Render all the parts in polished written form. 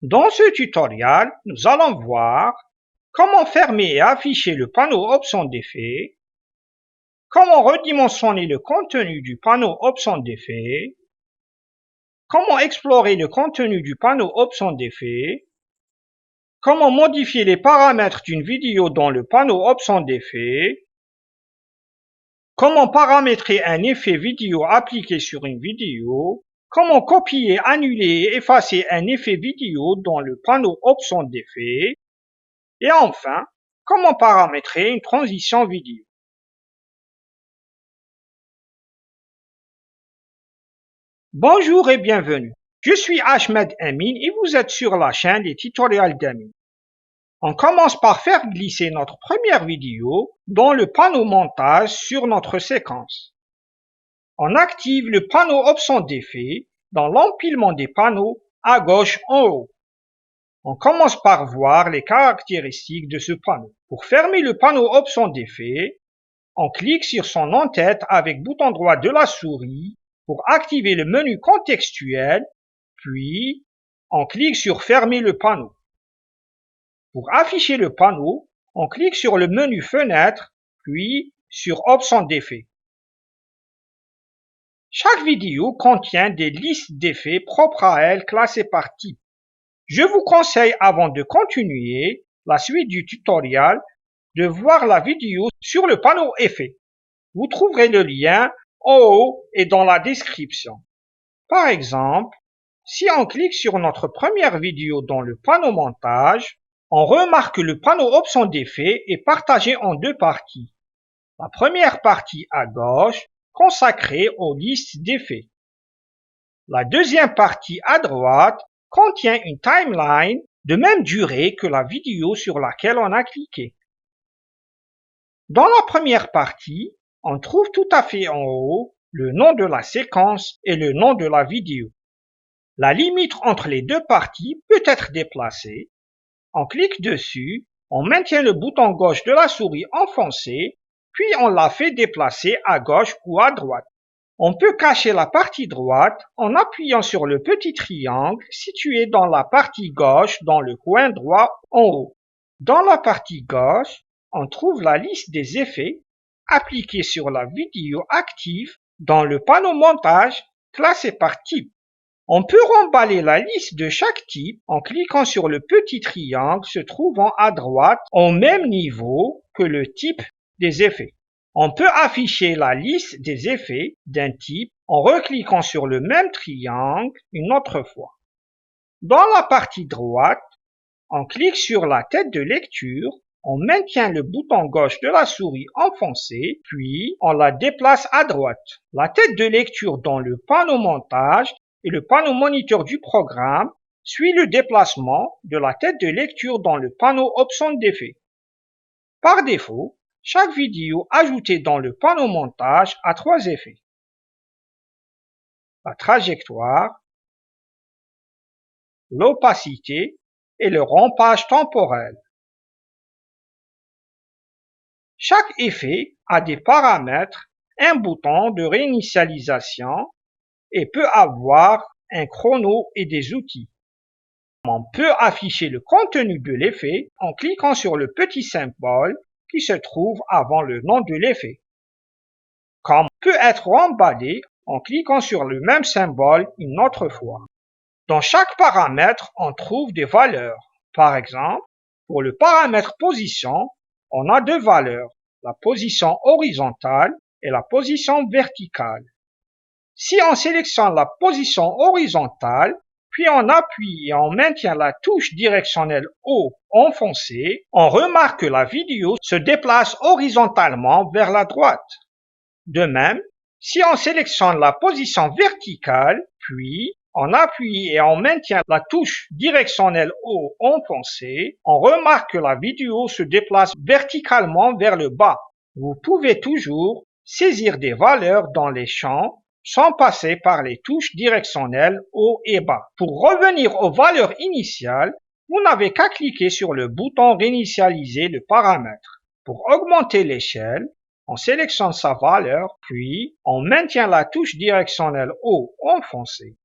Dans ce tutoriel, nous allons voir comment fermer et afficher le panneau options d'effet, comment redimensionner le contenu du panneau options d'effet, comment explorer le contenu du panneau options d'effet, comment modifier les paramètres d'une vidéo dans le panneau options d'effet, comment paramétrer un effet vidéo appliqué sur une vidéo, comment copier, annuler et effacer un effet vidéo dans le panneau options d'effet, et enfin, comment paramétrer une transition vidéo. Bonjour et bienvenue. Je suis Ahmed Amin et vous êtes sur la chaîne des tutoriels d'Amin. On commence par faire glisser notre première vidéo dans le panneau montage sur notre séquence. On active le panneau options d'effet dans l'empilement des panneaux à gauche en haut. On commence par voir les caractéristiques de ce panneau. Pour fermer le panneau options d'effet, on clique sur son en-tête avec bouton droit de la souris pour activer le menu contextuel, puis on clique sur Fermer le panneau. Pour afficher le panneau, on clique sur le menu Fenêtre, puis sur Options d'effets. Chaque vidéo contient des listes d'effets propres à elle classées par type. Je vous conseille avant de continuer la suite du tutoriel de voir la vidéo sur le panneau Effets. Vous trouverez le lien en haut et dans la description. Par exemple, si on clique sur notre première vidéo dans le panneau montage, on remarque que le panneau options d'effets est partagé en deux parties. La première partie à gauche, consacrée aux listes d'effets. La deuxième partie à droite contient une timeline de même durée que la vidéo sur laquelle on a cliqué. Dans la première partie, on trouve tout à fait en haut le nom de la séquence et le nom de la vidéo. La limite entre les deux parties peut être déplacée. On clique dessus, on maintient le bouton gauche de la souris enfoncé, puis on la fait déplacer à gauche ou à droite. On peut cacher la partie droite en appuyant sur le petit triangle situé dans la partie gauche dans le coin droit en haut. Dans la partie gauche, on trouve la liste des effets appliqués sur la vidéo active dans le panneau montage classé par type. On peut remballer la liste de chaque type en cliquant sur le petit triangle se trouvant à droite au même niveau que le type des effets. On peut afficher la liste des effets d'un type en recliquant sur le même triangle une autre fois. Dans la partie droite, on clique sur la tête de lecture, on maintient le bouton gauche de la souris enfoncé, puis on la déplace à droite. La tête de lecture dans le panneau montage et le panneau moniteur du programme suit le déplacement de la tête de lecture dans le panneau options d'effets. Par défaut, chaque vidéo ajoutée dans le panneau montage a trois effets. La trajectoire, l'opacité et le rompage temporel. Chaque effet a des paramètres, un bouton de réinitialisation et peut avoir un chrono et des outils. On peut afficher le contenu de l'effet en cliquant sur le petit symbole qui se trouve avant le nom de l'effet. Comme peut être emballé en cliquant sur le même symbole une autre fois. Dans chaque paramètre, on trouve des valeurs. Par exemple, pour le paramètre position, on a deux valeurs, la position horizontale et la position verticale. Si on sélectionne la position horizontale, puis on appuie et on maintient la touche directionnelle haut enfoncée, on remarque que la vidéo se déplace horizontalement vers la droite. De même, si on sélectionne la position verticale, puis on appuie et on maintient la touche directionnelle haut enfoncée, on remarque que la vidéo se déplace verticalement vers le bas. Vous pouvez toujours saisir des valeurs dans les champs sans passer par les touches directionnelles haut et bas. Pour revenir aux valeurs initiales, vous n'avez qu'à cliquer sur le bouton réinitialiser le paramètre. Pour augmenter l'échelle, on sélectionne sa valeur, puis on maintient la touche directionnelle haut enfoncée.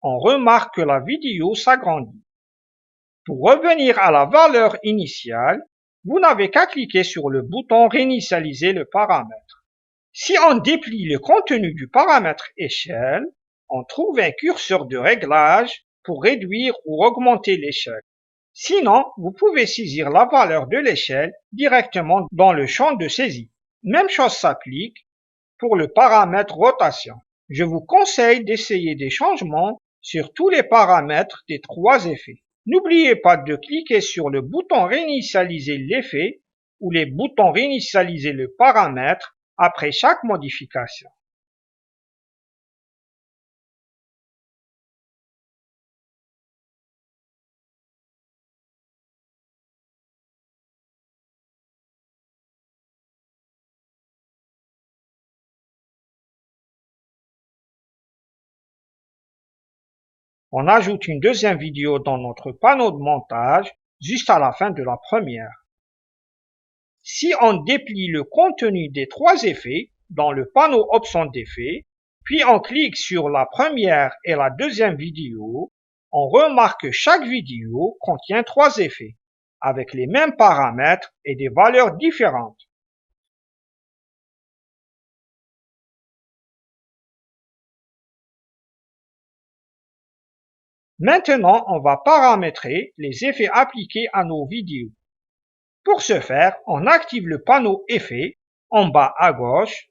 On remarque que la vidéo s'agrandit. Pour revenir à la valeur initiale, vous n'avez qu'à cliquer sur le bouton Réinitialiser le paramètre. Si on déplie le contenu du paramètre échelle, on trouve un curseur de réglage pour réduire ou augmenter l'échelle. Sinon, vous pouvez saisir la valeur de l'échelle directement dans le champ de saisie. Même chose s'applique pour le paramètre rotation. Je vous conseille d'essayer des changements sur tous les paramètres des trois effets. N'oubliez pas de cliquer sur le bouton Réinitialiser l'effet ou les boutons Réinitialiser le paramètre après chaque modification. On ajoute une deuxième vidéo dans notre panneau de montage juste à la fin de la première. Si on déplie le contenu des trois effets dans le panneau Options d'effets, puis on clique sur la première et la deuxième vidéo, on remarque que chaque vidéo contient trois effets, avec les mêmes paramètres et des valeurs différentes. Maintenant, on va paramétrer les effets appliqués à nos vidéos. Pour ce faire, on active le panneau Effets en bas à gauche.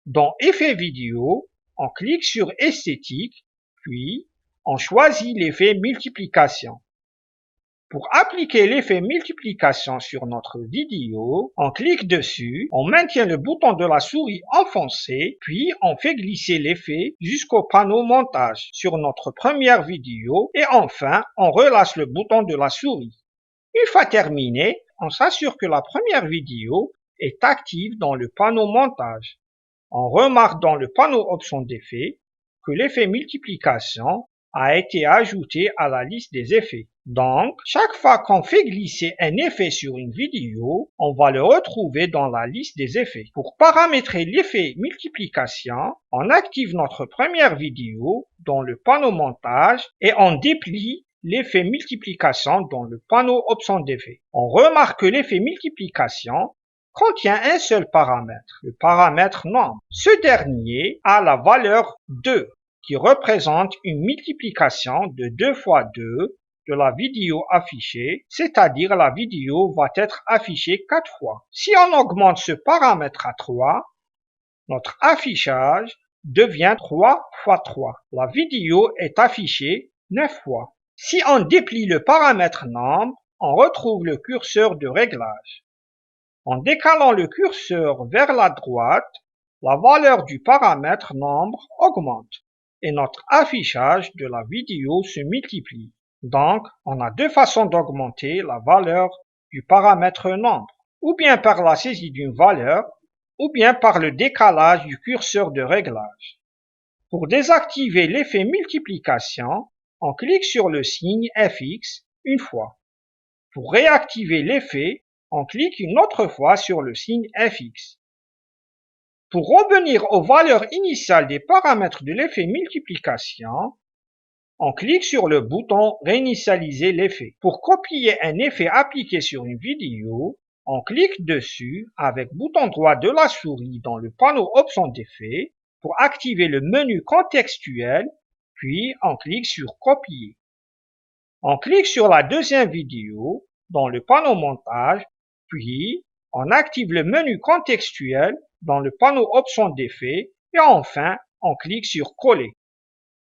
Dans Effets vidéo, on clique sur Esthétique, puis on choisit l'effet Multiplication. Pour appliquer l'effet multiplication sur notre vidéo, on clique dessus, on maintient le bouton de la souris enfoncé, puis on fait glisser l'effet jusqu'au panneau montage sur notre première vidéo et enfin on relâche le bouton de la souris. Une fois terminé, on s'assure que la première vidéo est active dans le panneau montage. On remarque dans le panneau options d'effets que l'effet multiplication a été ajouté à la liste des effets. Donc, chaque fois qu'on fait glisser un effet sur une vidéo, on va le retrouver dans la liste des effets. Pour paramétrer l'effet multiplication, on active notre première vidéo dans le panneau montage et on déplie l'effet multiplication dans le panneau options d'effets. On remarque que l'effet multiplication contient un seul paramètre, le paramètre nombre. Ce dernier a la valeur 2, qui représente une multiplication de 2 fois 2 de la vidéo affichée, c'est-à-dire la vidéo va être affichée 4 fois. Si on augmente ce paramètre à 3, notre affichage devient 3 fois 3. La vidéo est affichée 9 fois. Si on déplie le paramètre nombre, on retrouve le curseur de réglage. En décalant le curseur vers la droite, la valeur du paramètre nombre augmente et notre affichage de la vidéo se multiplie. Donc, on a deux façons d'augmenter la valeur du paramètre nombre, ou bien par la saisie d'une valeur, ou bien par le décalage du curseur de réglage. Pour désactiver l'effet multiplication, on clique sur le signe FX une fois. Pour réactiver l'effet, on clique une autre fois sur le signe FX. Pour revenir aux valeurs initiales des paramètres de l'effet multiplication, on clique sur le bouton Réinitialiser l'effet. Pour copier un effet appliqué sur une vidéo, on clique dessus avec bouton droit de la souris dans le panneau Options d'effet pour activer le menu contextuel, puis on clique sur Copier. On clique sur la deuxième vidéo dans le panneau Montage, puis on active le menu contextuel dans le panneau Options d'effet et enfin on clique sur Coller.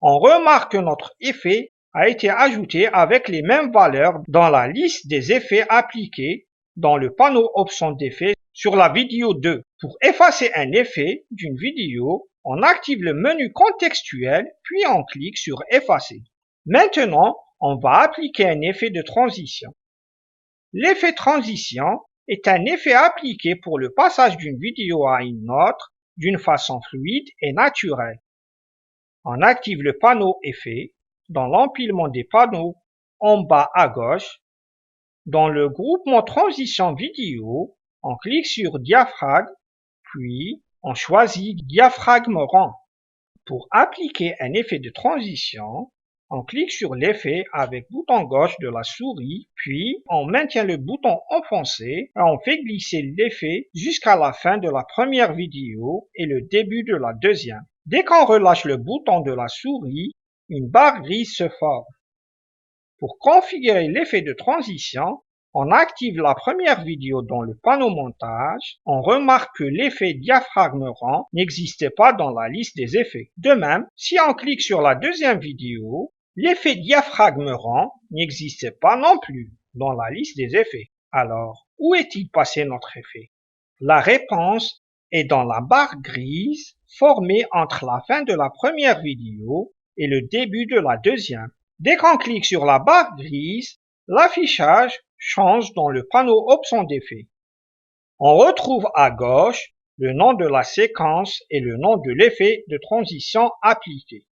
On remarque que notre effet a été ajouté avec les mêmes valeurs dans la liste des effets appliqués dans le panneau Options d'effets sur la vidéo 2. Pour effacer un effet d'une vidéo, on active le menu contextuel puis on clique sur Effacer. Maintenant, on va appliquer un effet de transition. L'effet transition est un effet appliqué pour le passage d'une vidéo à une autre d'une façon fluide et naturelle. On active le panneau Effets dans l'empilement des panneaux en bas à gauche. Dans le groupement Transition vidéo, on clique sur Diaphragme, puis on choisit Diaphragme rond. Pour appliquer un effet de transition, On clique sur l'effet avec le bouton gauche de la souris, puis on maintient le bouton enfoncé et on fait glisser l'effet jusqu'à la fin de la première vidéo et le début de la deuxième. Dès qu'on relâche le bouton de la souris, une barre grise se forme. Pour configurer l'effet de transition, on active la première vidéo dans le panneau montage. On remarque que l'effet diaphragme rond n'existait pas dans la liste des effets. De même, si on clique sur la deuxième vidéo, l'effet diaphragme rond n'existait pas non plus dans la liste des effets. Alors, où est-il passé notre effet? La réponse est dans la barre grise formée entre la fin de la première vidéo et le début de la deuxième. Dès qu'on clique sur la barre grise, l'affichage change dans le panneau options d'effet. On retrouve à gauche le nom de la séquence et le nom de l'effet de transition appliqué.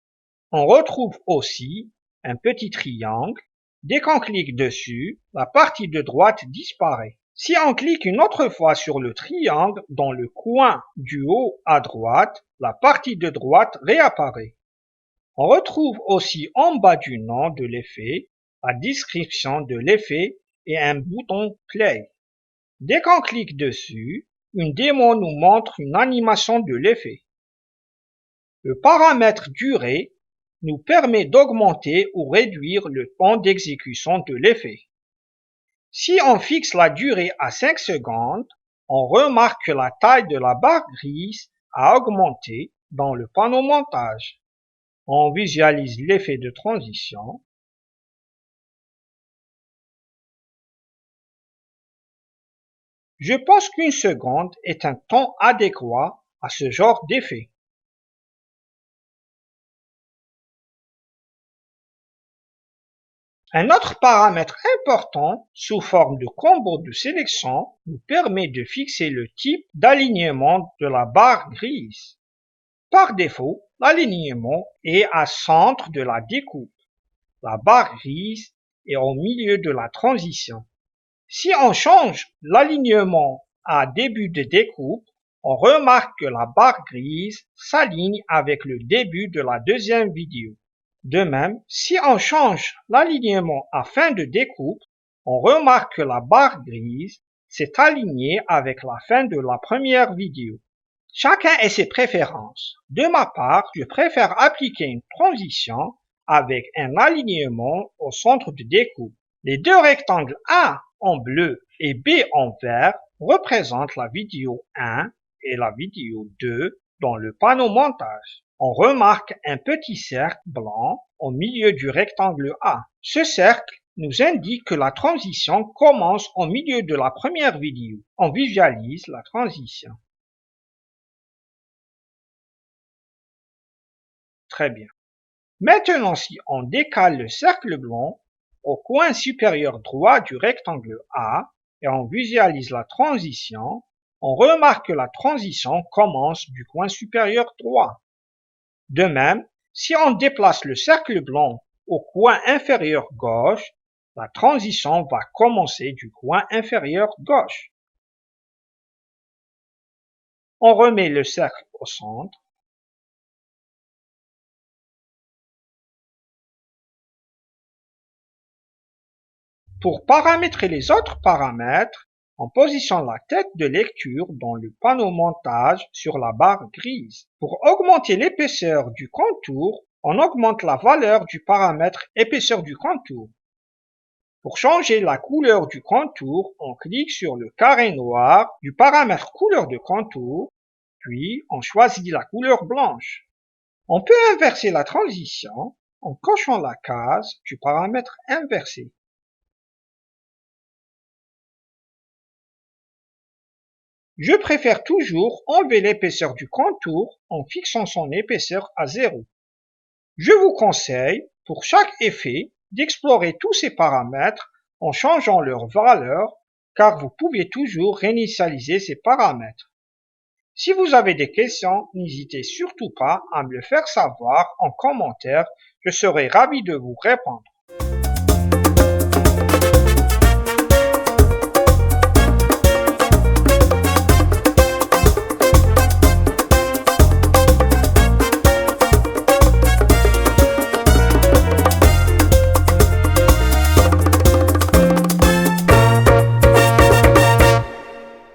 On retrouve aussi un petit triangle. Dès qu'on clique dessus, la partie de droite disparaît. Si on clique une autre fois sur le triangle dans le coin du haut à droite, la partie de droite réapparaît. On retrouve aussi en bas du nom de l'effet, la description de l'effet et un bouton Play. Dès qu'on clique dessus, une démo nous montre une animation de l'effet. Le paramètre durée nous permet d'augmenter ou réduire le temps d'exécution de l'effet. Si on fixe la durée à 5 secondes, on remarque que la taille de la barre grise a augmenté dans le panneau montage. On visualise l'effet de transition. Je pense qu'une seconde est un temps adéquat à ce genre d'effet. Un autre paramètre important, sous forme de combo de sélection, nous permet de fixer le type d'alignement de la barre grise. Par défaut, l'alignement est à centre de la découpe. La barre grise est au milieu de la transition. Si on change l'alignement à début de découpe, on remarque que la barre grise s'aligne avec le début de la deuxième vidéo. De même, si on change l'alignement à fin de découpe, on remarque que la barre grise s'est alignée avec la fin de la première vidéo. Chacun a ses préférences. De ma part, je préfère appliquer une transition avec un alignement au centre de découpe. Les deux rectangles A en bleu et B en vert représentent la vidéo 1 et la vidéo 2 dans le panneau montage. On remarque un petit cercle blanc au milieu du rectangle A. Ce cercle nous indique que la transition commence au milieu de la première vidéo. On visualise la transition. Très bien. Maintenant, si on décale le cercle blanc au coin supérieur droit du rectangle A et on visualise la transition, on remarque que la transition commence du coin supérieur droit. De même, si on déplace le cercle blanc au coin inférieur gauche, la transition va commencer du coin inférieur gauche. On remet le cercle au centre. Pour paramétrer les autres paramètres, on positionne la tête de lecture dans le panneau montage sur la barre grise. Pour augmenter l'épaisseur du contour, on augmente la valeur du paramètre épaisseur du contour. Pour changer la couleur du contour, on clique sur le carré noir du paramètre couleur de contour, puis on choisit la couleur blanche. On peut inverser la transition en cochant la case du paramètre inversé. Je préfère toujours enlever l'épaisseur du contour en fixant son épaisseur à 0. Je vous conseille, pour chaque effet, d'explorer tous ces paramètres en changeant leur valeur, car vous pouvez toujours réinitialiser ces paramètres. Si vous avez des questions, n'hésitez surtout pas à me le faire savoir en commentaire, je serai ravi de vous répondre.